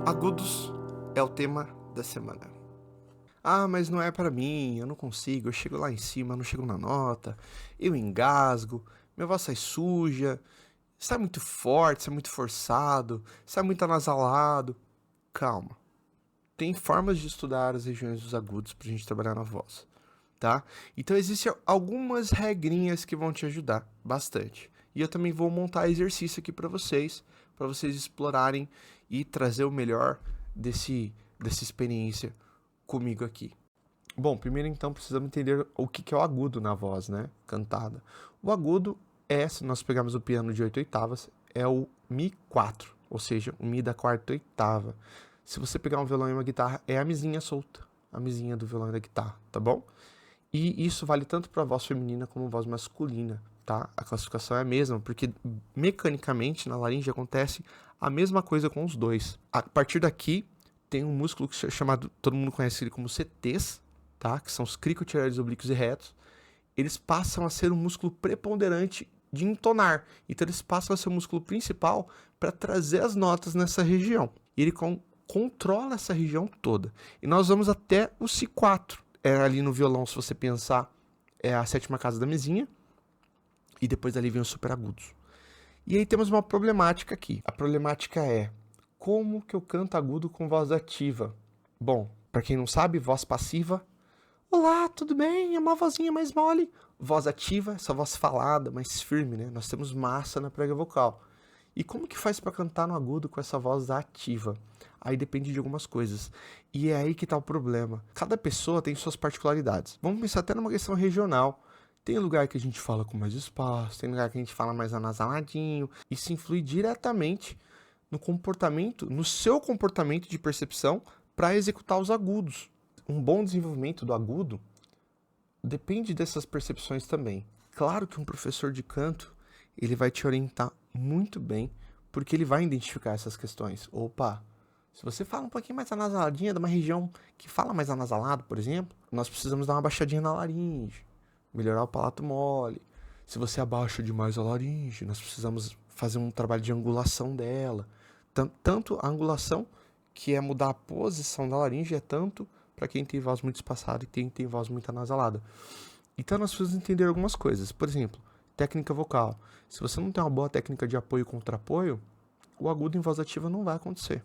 Agudos é o tema da semana. Ah, mas não é pra mim, eu não consigo, eu chego lá em cima, eu não chego na nota, eu engasgo, minha voz sai suja, sai muito forte, sai muito forçado, sai muito anasalado. Calma, tem formas de estudar as regiões dos agudos pra gente trabalhar na voz, tá? Então existem algumas regrinhas que vão te ajudar bastante. E eu também vou montar exercício aqui pra vocês explorarem e trazer o melhor dessa experiência comigo aqui. Bom, primeiro então precisamos entender o que é o agudo na voz, né? Cantada. O agudo é, se nós pegarmos o piano de 8 oitavas, é o Mi4, ou seja, o Mi da quarta oitava. Se você pegar um violão e uma guitarra, é a mizinha solta, a mizinha do violão e da guitarra, tá bom? E isso vale tanto para a voz feminina como a voz masculina, tá? A classificação é a mesma, porque mecanicamente na laringe acontece a mesma coisa com os dois. A partir daqui tem um músculo que é chamado, todo mundo conhece ele como CTs, tá? Que são os cricotireoides oblíquos e retos. Eles passam a ser um músculo preponderante de entonar. Então eles passam a ser o músculo principal para trazer as notas nessa região. E ele controla essa região toda. E nós vamos até o Si4. É ali no violão, se você pensar, é a sétima casa da mesinha. E depois ali vem os superagudos. E aí temos uma problemática aqui. A problemática é, como que eu canto agudo com voz ativa? Bom, para quem não sabe, voz passiva. Olá, tudo bem? É uma vozinha mais mole. Voz ativa, essa voz falada, mais firme, né? Nós temos massa na prega vocal. E como que faz para cantar no agudo com essa voz ativa? Aí depende de algumas coisas. E é aí que tá o problema. Cada pessoa tem suas particularidades. Vamos pensar até numa questão regional. Tem lugar que a gente fala com mais espaço, tem lugar que a gente fala mais anasaladinho. Isso influi diretamente no comportamento, no seu comportamento de percepção para executar os agudos. Um bom desenvolvimento do agudo depende dessas percepções também. Claro que um professor de canto, ele vai te orientar muito bem, porque ele vai identificar essas questões. Opa, se você fala um pouquinho mais anasaladinha, de uma região que fala mais anasalado, por exemplo, nós precisamos dar uma baixadinha na laringe, melhorar o palato mole. Se você abaixa demais a laringe, nós precisamos fazer um trabalho de angulação dela. Tanto a angulação, que é mudar a posição da laringe, é tanto para quem tem voz muito espaçada e quem tem voz muito anasalada. Então nós precisamos entender algumas coisas. Por exemplo, técnica vocal. Se você não tem uma boa técnica de apoio e contrapoio, o agudo em voz ativa não vai acontecer.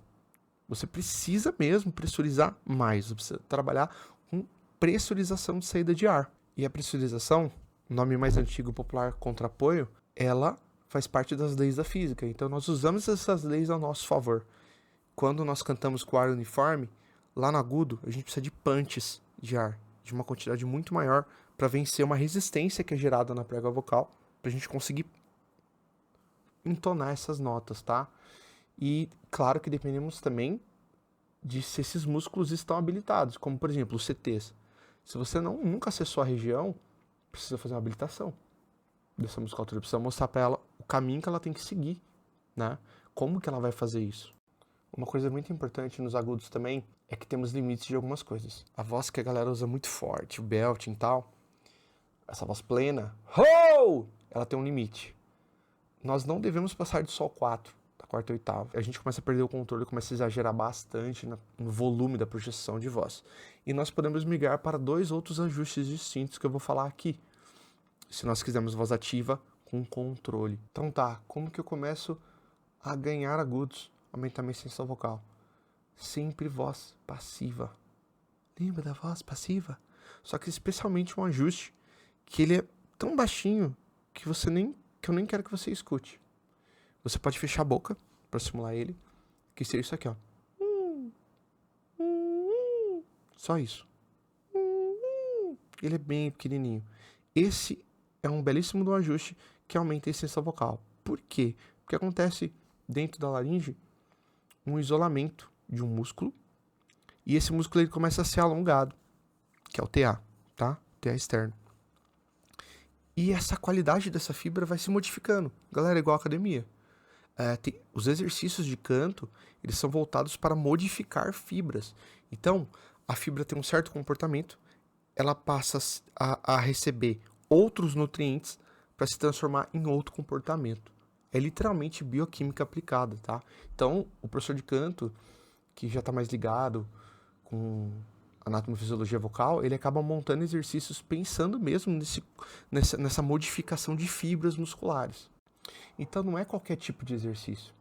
Você precisa mesmo pressurizar mais. Você precisa trabalhar com pressurização de saída de ar. E a pressurização, nome mais antigo popular contrapoio, ela faz parte das leis da física. Então nós usamos essas leis ao nosso favor. Quando nós cantamos com ar uniforme, lá no agudo, a gente precisa de punches de ar, de uma quantidade muito maior, para vencer uma resistência que é gerada na prega vocal, para a gente conseguir entonar essas notas, tá? E claro que dependemos também de se esses músculos estão habilitados, como por exemplo os CTs. Se você nunca acessou a região, precisa fazer uma habilitação dessa musculatura, precisa mostrar para ela o caminho que ela tem que seguir, né? Como que ela vai fazer isso? Uma coisa muito importante nos agudos também é que temos limites de algumas coisas. A voz que a galera usa muito forte, o belting e tal, essa voz plena, ho! Ela tem um limite. Nós não devemos passar de Sol 4, da quarta oitava. A gente começa a perder o controle, começa a exagerar bastante no volume da projeção de voz. E nós podemos migrar para dois outros ajustes distintos que eu vou falar aqui. Se nós quisermos voz ativa com controle. Então tá, como que eu começo a ganhar agudos? Aumentar minha extensão vocal. Sempre voz passiva. Lembra da voz passiva? Só que especialmente um ajuste que ele é tão baixinho que eu nem quero que você escute. Você pode fechar a boca para simular ele, que seria isso aqui, ó. Só isso. Ele é bem pequenininho. Esse é um belíssimo do ajuste que aumenta a extensão vocal. Por quê? Porque acontece dentro da laringe um isolamento de um músculo, e esse músculo ele começa a ser alongado, que é o TA, tá? TA externo. E essa qualidade dessa fibra vai se modificando. Galera, é igual a academia. Os exercícios de canto, eles são voltados para modificar fibras. Então, a fibra tem um certo comportamento, ela passa a receber outros nutrientes para se transformar em outro comportamento. É literalmente bioquímica aplicada, tá? Então, o professor de canto, que já está mais ligado com anatomofisiologia vocal, ele acaba montando exercícios pensando mesmo nessa modificação de fibras musculares. Então não é qualquer tipo de exercício,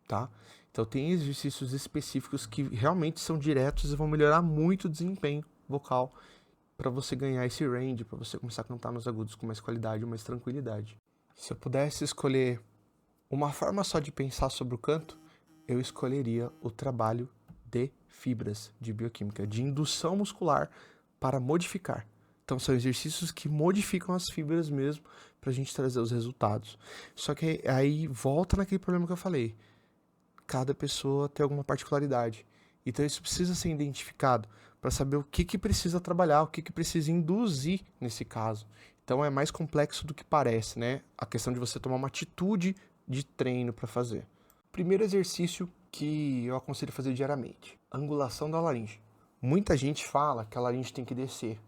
tá? Então tem exercícios específicos que realmente são diretos e vão melhorar muito o desempenho vocal para você ganhar esse range, para você começar a cantar nos agudos com mais qualidade e mais tranquilidade. Se eu pudesse escolher uma forma só de pensar sobre o canto, eu escolheria o trabalho de fibras de bioquímica, de indução muscular para modificar. Então são exercícios que modificam as fibras mesmo para a gente trazer os resultados. Só que aí volta naquele problema que eu falei. Cada pessoa tem alguma particularidade. Então isso precisa ser identificado para saber o que precisa trabalhar, o que precisa induzir nesse caso. Então é mais complexo do que parece, né? A questão de você tomar uma atitude de treino para fazer. Primeiro exercício que eu aconselho fazer diariamente: angulação da laringe. Muita gente fala que a laringe tem que descer.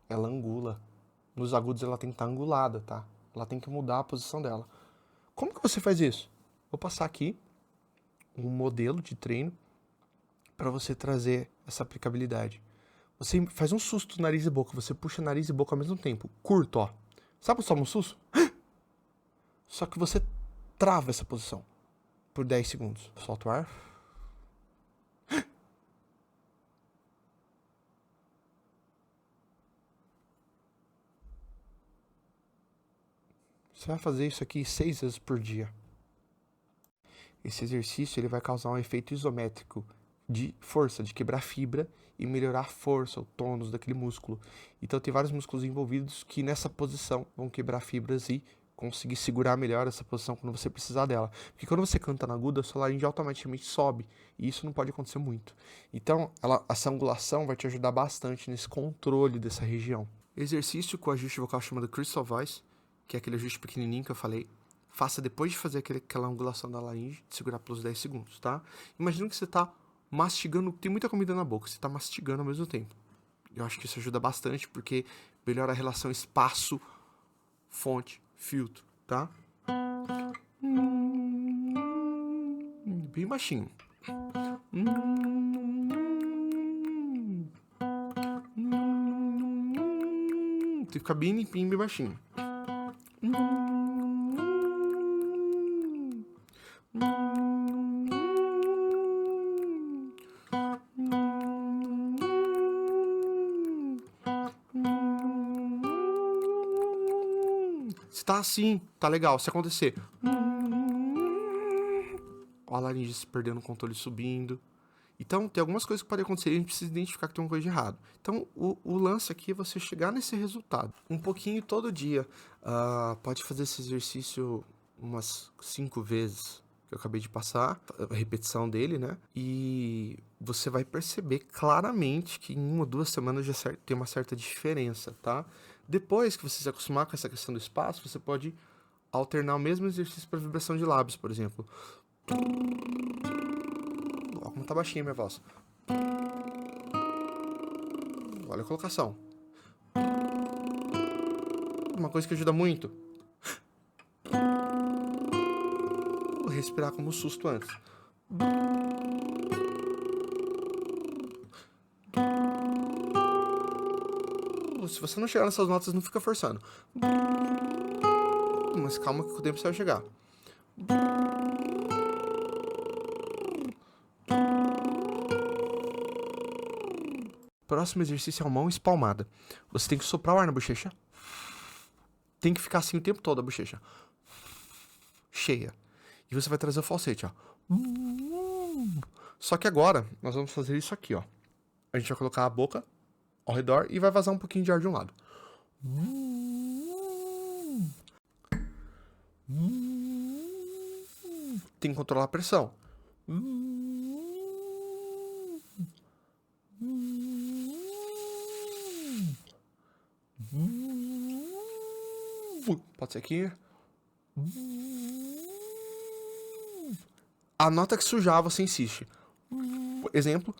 Ela angula. Nos agudos ela tem que estar angulada, tá? Ela tem que mudar a posição dela. Como que você faz isso? Vou passar aqui um modelo de treino para você trazer essa aplicabilidade. Você faz um susto no nariz e boca, você puxa nariz e boca ao mesmo tempo, curto, ó. Sabe só um susto? Só que você trava essa posição por 10 segundos. Solta o ar. Você vai fazer isso aqui 6 vezes por dia. Esse exercício ele vai causar um efeito isométrico de força, de quebrar fibra e melhorar a força, o tônus daquele músculo. Então tem vários músculos envolvidos que nessa posição vão quebrar fibras e conseguir segurar melhor essa posição quando você precisar dela. Porque quando você canta na aguda, a sua laringe automaticamente sobe, e isso não pode acontecer muito. Então essa angulação vai te ajudar bastante nesse controle dessa região. Exercício com ajuste vocal chamado Crystal Voice, que é aquele ajuste pequenininho que eu falei. Faça depois de fazer aquela angulação da laringe, de segurar pelos 10 segundos, tá? Imagina que você tá mastigando, tem muita comida na boca, você tá mastigando ao mesmo tempo. Eu acho que isso ajuda bastante, porque melhora a relação espaço, fonte, filtro, tá? Bem baixinho. Tem que ficar bem limpinho, bem baixinho. Se tá assim, tá legal. Se acontecer, ó, a laringe se perdendo, o controle subindo. Então, tem algumas coisas que podem acontecer e a gente precisa identificar que tem uma coisa de errado. Então, o lance aqui é você chegar nesse resultado. Um pouquinho todo dia. Pode fazer esse exercício umas 5 vezes, que eu acabei de passar, a repetição dele, né? E você vai perceber claramente que em 1 ou 2 semanas já tem uma certa diferença, tá? Depois que você se acostumar com essa questão do espaço, você pode alternar o mesmo exercício para vibração de lábios, por exemplo. Ó, como tá baixinha a minha voz. Olha a colocação. Uma coisa que ajuda muito. Respirar como susto antes. Se você não chegar nessas notas, não fica forçando. Mas calma que com o tempo você vai chegar. Próximo exercício é a mão espalmada. Você tem que soprar o ar na bochecha. Tem que ficar assim o tempo todo a bochecha cheia. E você vai trazer o falsete, ó. Só que agora nós vamos fazer isso aqui, ó. A gente vai colocar a boca ao redor e vai vazar um pouquinho de ar de um lado. Tem que controlar a pressão. Pode ser aqui. A nota que sujar, você insiste. Exemplo.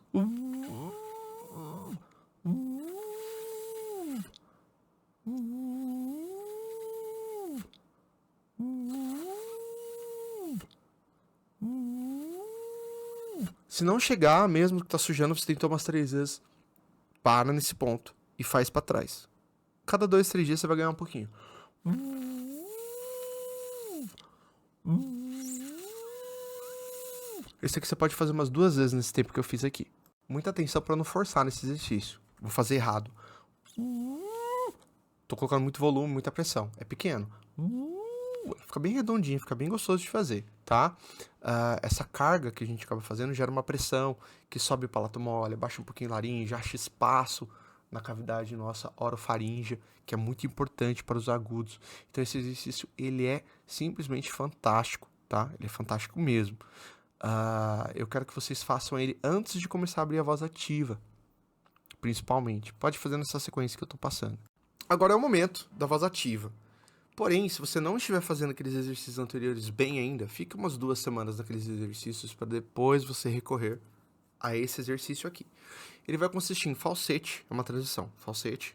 Se não chegar, mesmo que tá sujando, você tentou umas 3 vezes, para nesse ponto e faz pra trás. Cada 2, 3 dias você vai ganhar um pouquinho. Esse aqui você pode fazer umas 2 vezes nesse tempo que eu fiz aqui. Muita atenção pra não forçar nesse exercício. Vou fazer errado. Tô colocando muito volume, muita pressão. É pequeno. Fica bem redondinho, fica bem gostoso de fazer, tá? Essa carga que a gente acaba fazendo gera uma pressão que sobe o palato mole, baixa um pouquinho a laringe, acha espaço na cavidade nossa orofaríngea, que é muito importante para os agudos. Então esse exercício, ele é simplesmente fantástico, tá? Ele é fantástico mesmo. Eu quero que vocês façam ele antes de começar a abrir a voz ativa, principalmente. Pode fazer nessa sequência que eu tô passando. Agora é o momento da voz ativa. Porém, se você não estiver fazendo aqueles exercícios anteriores bem ainda, fica umas 2 semanas naqueles exercícios para depois você recorrer a esse exercício aqui. Ele vai consistir em falsete, é uma transição, falsete,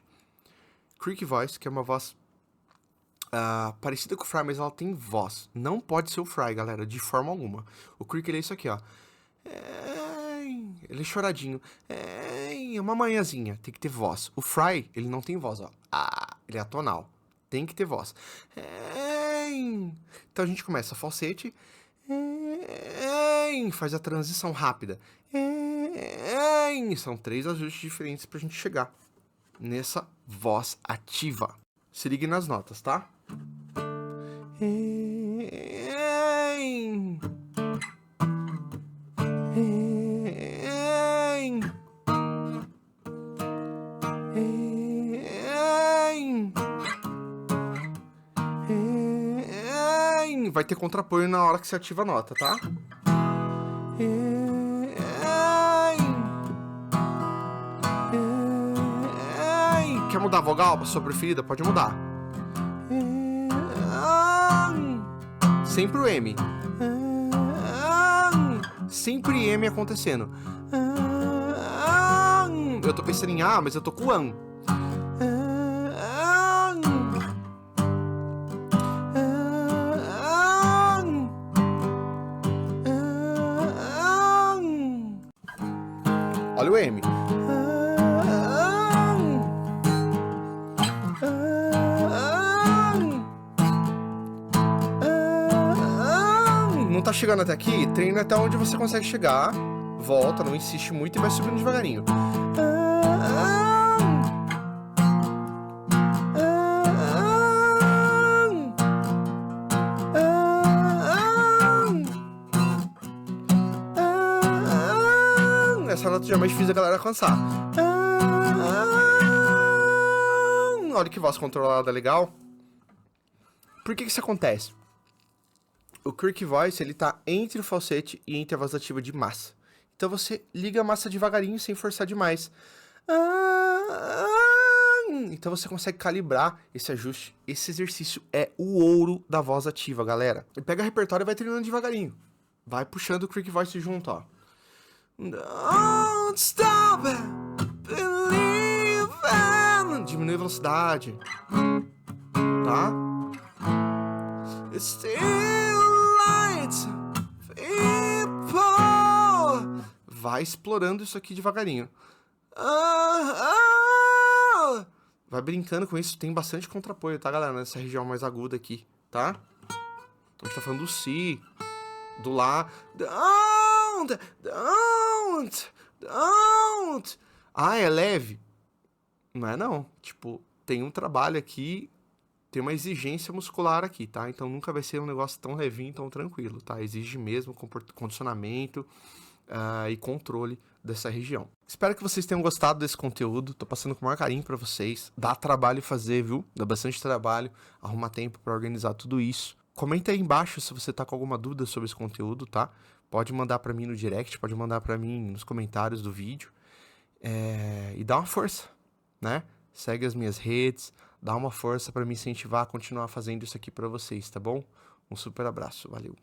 creak voice, que é uma voz parecida com o fry, mas ela tem voz. Não pode ser o fry, galera, de forma alguma. O creak, ele é isso aqui, ó. Ele é choradinho. É uma manhãzinha, tem que ter voz. O fry, ele não tem voz, ó. Ele é atonal. Tem que ter voz. Então a gente começa falsete. Faz a transição rápida. São 3 ajustes diferentes pra gente chegar nessa voz ativa. Se ligue nas notas, tá? Vai ter contraponho na hora que você ativa a nota, tá? Quer mudar a vogal pra sua preferida? Pode mudar. Sempre o M. Sempre M acontecendo. Eu tô pensando em A, mas eu tô com AN. Olha o M. Não tá chegando até aqui? Treina até onde você consegue chegar. Volta, não insiste muito e vai subindo devagarinho. Essa nota já é mais difícil a galera alcançar. Olha que voz controlada legal. Por que isso acontece? O creak voice, ele tá entre o falsete e entre a voz ativa de massa. Então você liga a massa devagarinho, sem forçar demais. Então você consegue calibrar esse ajuste. Esse exercício é o ouro da voz ativa, galera. E pega o repertório e vai treinando devagarinho. Vai puxando o creak voice junto, ó. Don't stop believing. Diminui a velocidade. Tá? It's still light, people. Vai explorando isso aqui devagarinho. Vai brincando com isso. Tem bastante contraponho, tá, galera? Nessa região mais aguda aqui, tá? A gente tá falando do si, do lá. Don't. É leve? Não é não. Tipo, tem um trabalho aqui, tem uma exigência muscular aqui, tá? Então nunca vai ser um negócio tão levinho, tão tranquilo, tá? Exige mesmo condicionamento e controle dessa região. Espero que vocês tenham gostado desse conteúdo. Tô passando com o maior carinho pra vocês. Dá trabalho fazer, viu? Dá bastante trabalho arrumar tempo pra organizar tudo isso. Comenta aí embaixo se você tá com alguma dúvida sobre esse conteúdo, tá? Pode mandar pra mim no direct, pode mandar pra mim nos comentários do vídeo. E dá uma força, né? Segue as minhas redes, dá uma força pra me incentivar a continuar fazendo isso aqui pra vocês, tá bom? Um super abraço, valeu!